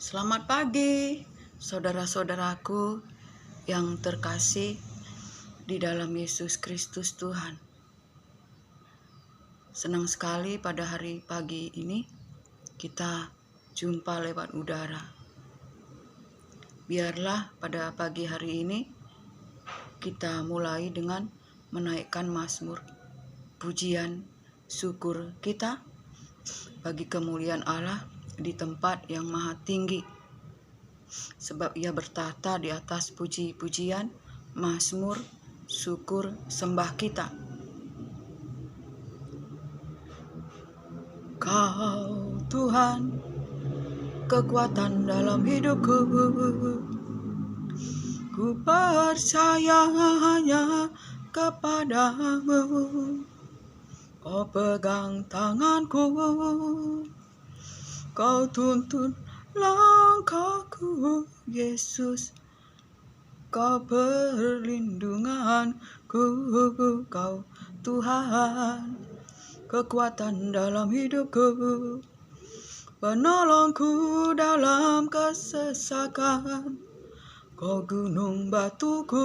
Selamat pagi, saudara-saudaraku yang terkasih di dalam Yesus Kristus Tuhan. Senang sekali pada hari pagi ini kita jumpa lewat udara. Biarlah pada pagi hari ini kita mulai dengan menaikkan mazmur, pujian, syukur kita bagi kemuliaan Allah di tempat yang maha tinggi, sebab Ia bertahta di atas puji-pujian, mazmur, syukur, sembah kita. Kau Tuhan, kekuatan dalam hidupku, ku percaya hanya kepadamu. Kau pegang tanganku, Kau tuntun langkahku, Yesus. Kau perlindunganku, Kau Tuhan, kekuatan dalam hidupku, penolongku dalam kesesakan. Kau gunung batuku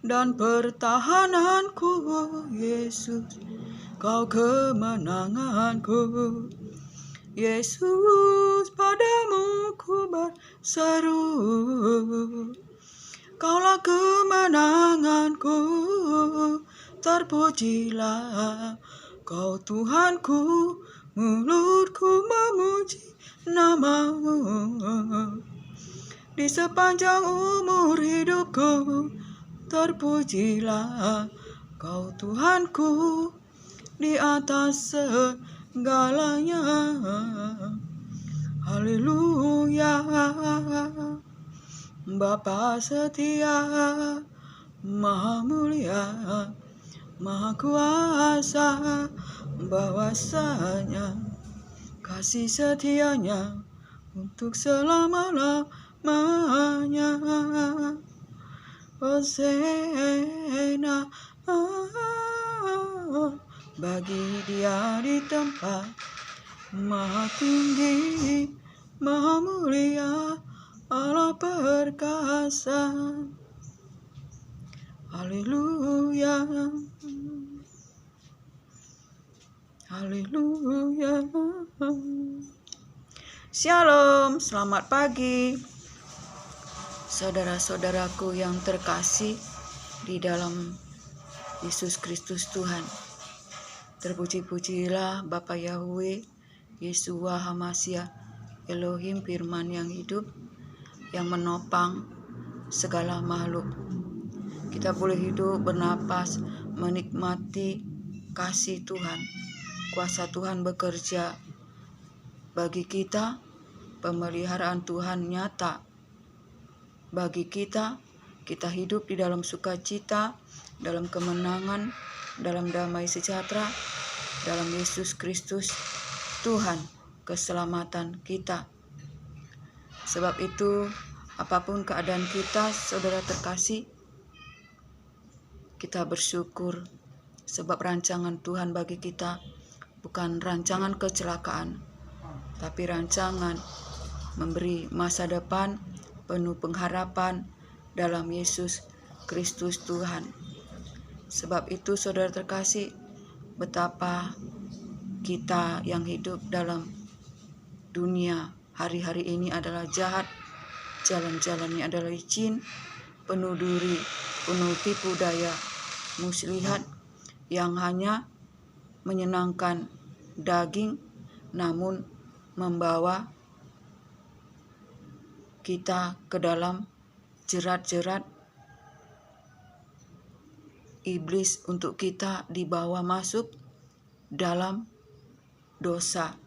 dan pertahananku, Yesus. Kau kemenanganku, Yesus. Padamu ku berseru, Kaulah kemenanganku. Terpujilah Kau Tuhanku, mulutku memuji nama-Mu. Di sepanjang umur hidupku, terpujilah Kau Tuhanku di atas segalanya. Haleluya. Bapa setia, Maha mulia, Maha kuasa, bahwasanya kasih setianya untuk selama-lamanya. Hosana bagi Dia di tempat maha tinggi, maha mulia, Allah perkasa. Haleluya, haleluya. Shalom, selamat pagi saudara-saudaraku yang terkasih di dalam Yesus Kristus Tuhan. Terpuji-pujilah Bapa Yahweh, Yeshua HaMashiach, Elohim firman yang hidup, yang menopang segala makhluk. Kita boleh hidup, bernapas, menikmati kasih Tuhan. Kuasa Tuhan bekerja bagi kita, pemeliharaan Tuhan nyata bagi kita. Kita hidup di dalam sukacita, dalam kemenangan, dalam damai sejahtera, dalam Yesus Kristus Tuhan, keselamatan kita. Sebab itu, apapun keadaan kita, saudara terkasih, kita bersyukur sebab rancangan Tuhan bagi kita bukan rancangan kecelakaan, tapi rancangan memberi masa depan penuh pengharapan dalam Yesus Kristus Tuhan. Sebab itu saudara terkasih, betapa kita yang hidup dalam dunia hari-hari ini adalah jahat, jalan-jalannya adalah licin, penuh duri, penuh tipu daya, muslihat yang hanya menyenangkan daging, namun membawa kita ke dalam jerat-jerat iblis untuk kita dibawa masuk dalam dosa,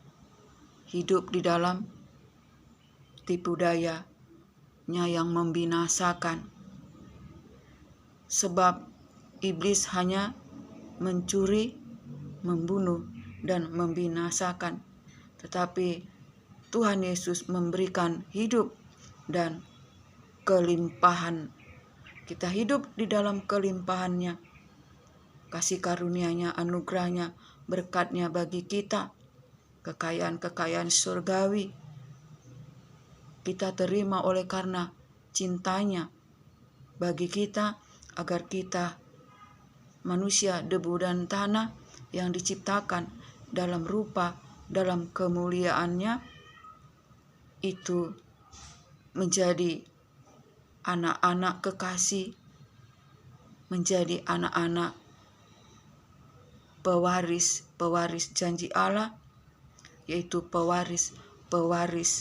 hidup di dalam tipu dayanya yang membinasakan. Sebab iblis hanya mencuri, membunuh, dan membinasakan. Tetapi Tuhan Yesus memberikan hidup dan kelimpahan. Kita hidup di dalam kelimpahannya, kasih karunia-Nya, anugerah-Nya, berkat-Nya bagi kita, kekayaan-kekayaan surgawi, kita terima oleh karena cintanya bagi kita, agar kita manusia debu dan tanah yang diciptakan dalam rupa, dalam kemuliaannya, itu menjadi anak-anak kekasih, menjadi anak-anak pewaris janji Allah, yaitu pewaris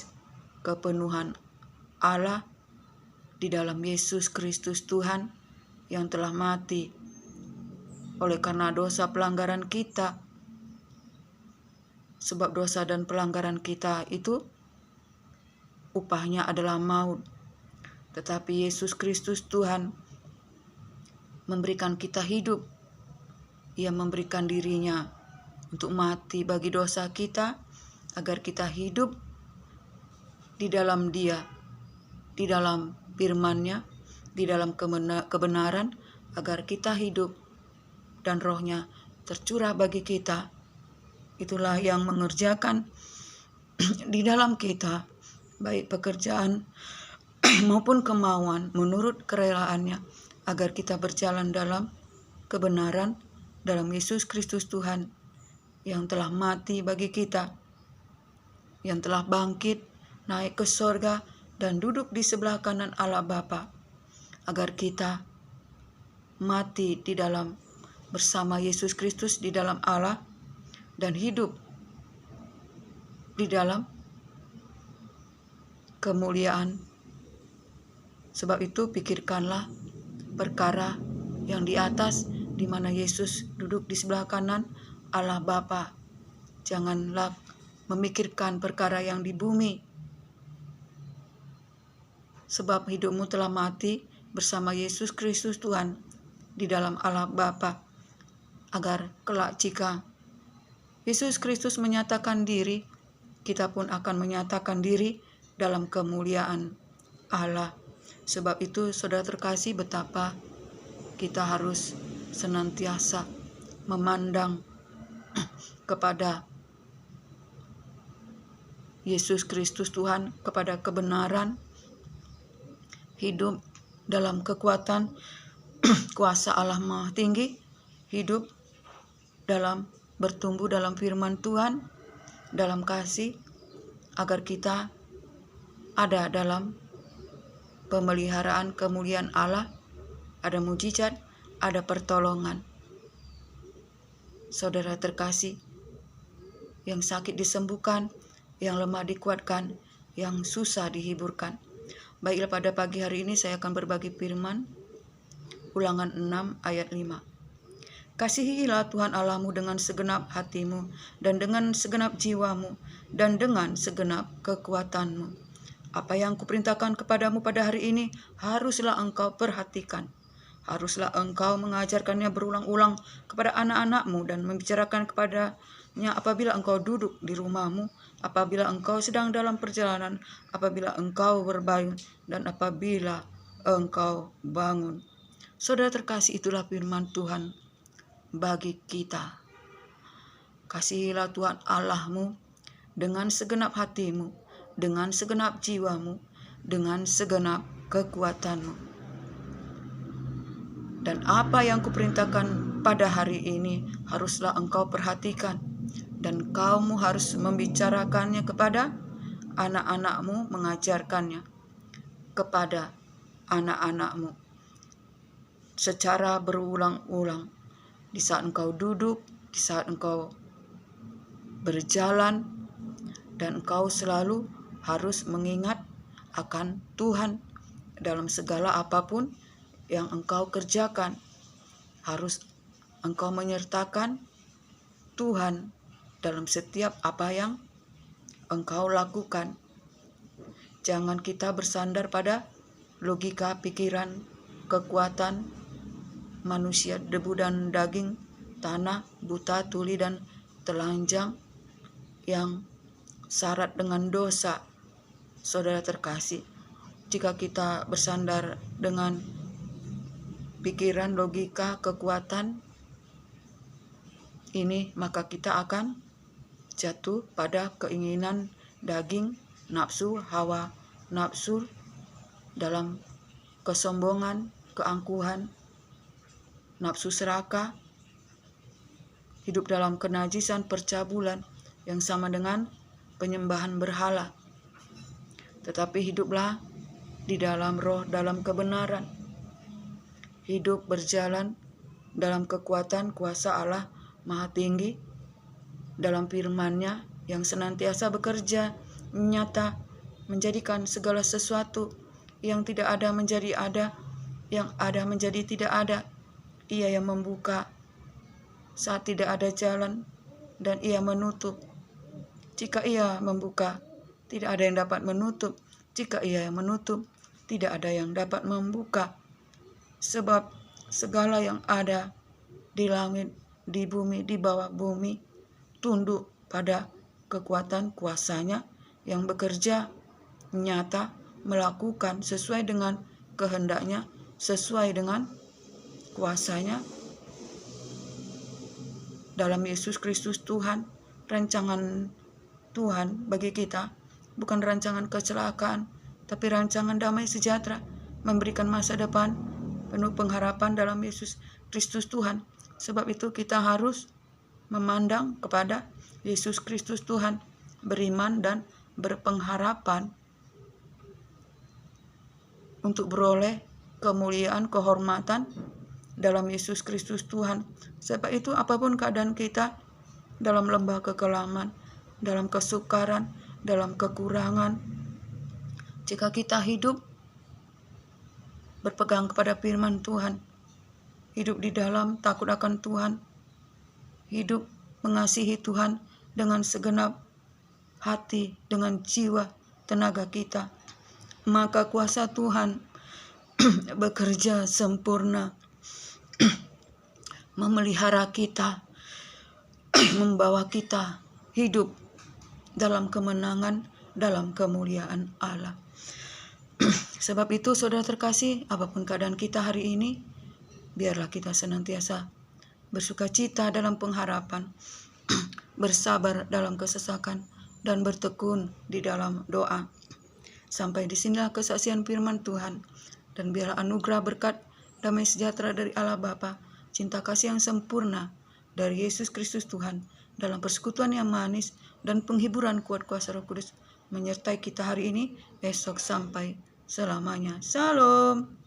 kepenuhan Allah di dalam Yesus Kristus Tuhan yang telah mati oleh karena dosa pelanggaran kita. Sebab dosa dan pelanggaran kita itu upahnya adalah maut. Tetapi Yesus Kristus Tuhan memberikan kita hidup. Ia memberikan dirinya untuk mati bagi dosa kita, agar kita hidup di dalam Dia, di dalam firman-Nya, di dalam kebenaran, agar kita hidup dan Roh-Nya tercurah bagi kita. Itulah yang mengerjakan di dalam kita, baik pekerjaan maupun kemauan menurut kerelaannya, agar kita berjalan dalam kebenaran dalam Yesus Kristus Tuhan yang telah mati bagi kita, yang telah bangkit naik ke sorga dan duduk di sebelah kanan Allah Bapa, agar kita mati di dalam bersama Yesus Kristus di dalam Allah dan hidup di dalam kemuliaan. Sebab itu pikirkanlah perkara yang di atas, di mana Yesus duduk di sebelah kanan Allah Bapa. Janganlah memikirkan perkara yang di bumi, sebab hidupmu telah mati bersama Yesus Kristus Tuhan di dalam Allah Bapa, agar kelak jika Yesus Kristus menyatakan diri, kita pun akan menyatakan diri dalam kemuliaan Allah. Sebab itu, saudara terkasih, betapa kita harus senantiasa memandang kepada Yesus Kristus Tuhan, kepada kebenaran, hidup dalam kekuatan kuasa Allah Maha Tinggi, hidup dalam bertumbuh dalam firman Tuhan, dalam kasih, agar kita ada dalam pemeliharaan kemuliaan Allah, ada mujizat, ada pertolongan. Saudara terkasih, yang sakit disembuhkan, yang lemah dikuatkan, yang susah dihiburkan. Baiklah, pada pagi hari ini saya akan berbagi firman Ulangan 6 ayat 5. Kasihilah Tuhan Allahmu dengan segenap hatimu, dan dengan segenap jiwamu, dan dengan segenap kekuatanmu. Apa yang kuperintahkan kepadamu pada hari ini, haruslah engkau perhatikan. Haruslah engkau mengajarkannya berulang-ulang kepada anak-anakmu, dan membicarakan kepadanya apabila engkau duduk di rumahmu, apabila engkau sedang dalam perjalanan, apabila engkau berbaring, dan apabila engkau bangun. Saudara terkasih, itulah firman Tuhan bagi kita. Kasihilah Tuhan Allahmu dengan segenap hatimu, dengan segenap jiwamu, dengan segenap kekuatanmu. Dan apa yang kuperintahkan pada hari ini haruslah engkau perhatikan, dan kamu harus membicarakannya kepada anak-anakmu, mengajarkannya kepada anak-anakmu secara berulang-ulang. Di saat engkau duduk, di saat engkau berjalan, dan engkau selalu harus mengingat akan Tuhan dalam segala apapun yang engkau kerjakan. Harus engkau menyertakan Tuhan dalam setiap apa yang engkau lakukan. Jangan kita bersandar pada logika, pikiran, kekuatan manusia, debu dan daging, tanah, buta, tuli, dan telanjang yang syarat dengan dosa. Saudara terkasih, jika kita bersandar dengan pikiran, logika, kekuatan ini, maka kita akan jatuh pada keinginan daging, nafsu, hawa nafsu, dalam kesombongan, keangkuhan, nafsu serakah, hidup dalam kenajisan, percabulan yang sama dengan penyembahan berhala. Tetapi hiduplah di dalam roh, dalam kebenaran. Hidup berjalan dalam kekuatan kuasa Allah Maha Tinggi, dalam firman-Nya yang senantiasa bekerja nyata, menjadikan segala sesuatu yang tidak ada menjadi ada, yang ada menjadi tidak ada. Ia yang membuka saat tidak ada jalan, dan Ia menutup jika Ia membuka. Tidak ada yang dapat menutup jika Ia yang menutup. Tidak ada yang dapat membuka. Sebab segala yang ada di langit, di bumi, di bawah bumi, tunduk pada kekuatan kuasa-Nya yang bekerja nyata, melakukan sesuai dengan kehendak-Nya, sesuai dengan kuasa-Nya. Dalam Yesus Kristus Tuhan, rancangan Tuhan bagi kita bukan rancangan kecelakaan, tapi rancangan damai sejahtera, memberikan masa depan penuh pengharapan dalam Yesus Kristus Tuhan. Sebab itu kita harus memandang kepada Yesus Kristus Tuhan, beriman dan berpengharapan untuk beroleh kemuliaan, kehormatan dalam Yesus Kristus Tuhan. Sebab itu apapun keadaan kita, dalam lembah kekelaman, dalam kesukaran, dalam kekurangan, jika kita hidup berpegang kepada firman Tuhan, hidup di dalam takut akan Tuhan, hidup mengasihi Tuhan dengan segenap hati, dengan jiwa, tenaga kita, maka kuasa Tuhan bekerja sempurna, memelihara kita, membawa kita hidup dalam kemenangan, dalam kemuliaan Allah. Sebab itu saudara terkasih, apapun keadaan kita hari ini, biarlah kita senantiasa bersukacita dalam pengharapan, bersabar dalam kesesakan, dan bertekun di dalam doa. Sampai di sinilah kesaksian firman Tuhan, dan biarlah anugerah berkat damai sejahtera dari Allah Bapa, cinta kasih yang sempurna dari Yesus Kristus Tuhan, dalam persekutuan yang manis dan penghiburan kuat kuasa Roh Kudus menyertai kita hari ini, esok, sampai selamanya. Salam.